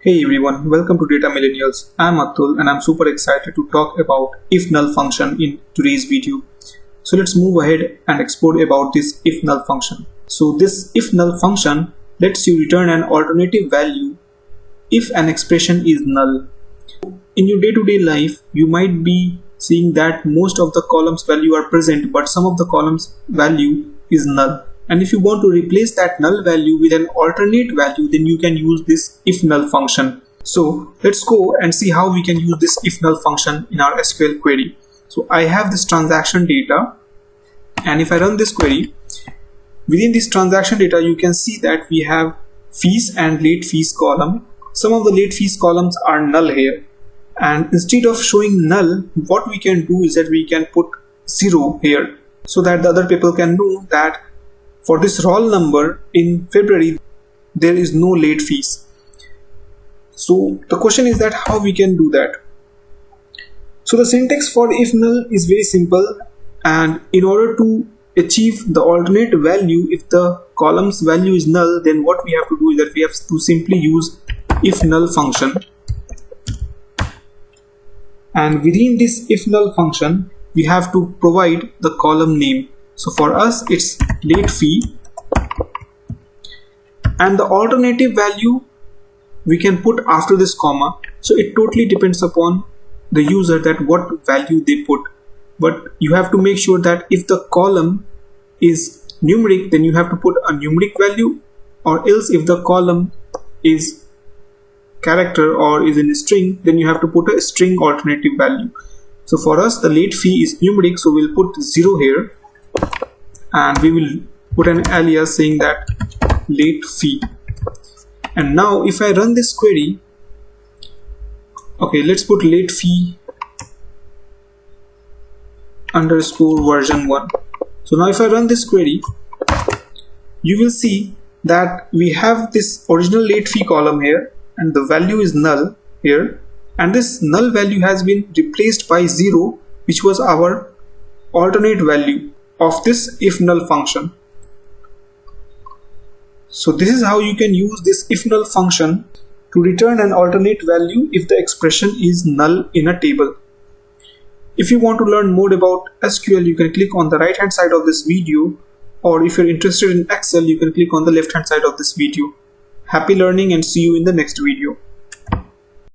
Hey everyone, welcome to Data Millennials. I'm Atul and I'm super excited to talk about IFNULL function in today's video. So let's move ahead and explore about this IFNULL function. So this IFNULL function lets you return an alternative value if an expression is null. In your day-to-day life, you might be seeing that most of the columns value are present, but some of the columns value is null. And if you want to replace that null value with an alternate value, then you can use this IFNULL function. So let's go and see how we can use this IFNULL function in our SQL query. So I have this transaction data, and if I run this query, within this transaction data you can see that we have fees and late fees column. Some of the late fees columns are null here, and instead of showing null, what we can do is that we can put 0 here so that the other people can know that for this roll number in February there is no late fees. So the question is that how we can do that. So the syntax for IFNULL is very simple, and in order to achieve the alternate value if the column's value is null, then what we have to do is that we have to simply use IFNULL function, and within this IFNULL function we have to provide the column name. So for us it's late fee, and the alternative value we can put after this comma. So it totally depends upon the user that what value they put, but you have to make sure that if the column is numeric, then you have to put a numeric value, or else if the column is character or is in a string, then you have to put a string alternative value. So for us the late fee is numeric, so we'll put 0 here, and we will put an alias saying that late fee. And now if I run this query, okay, let's put late fee underscore version 1. So now if I run this query, you will see that we have this original late fee column here, and the value is null here, and this null value has been replaced by 0, which was our alternate value of this IFNULL function. So this is how you can use this IFNULL function to return an alternate value if the expression is null in a table. If you want to learn more about SQL, you can click on the right hand side of this video, or if you're interested in Excel, you can click on the left hand side of this video. Happy learning and see you in the next video.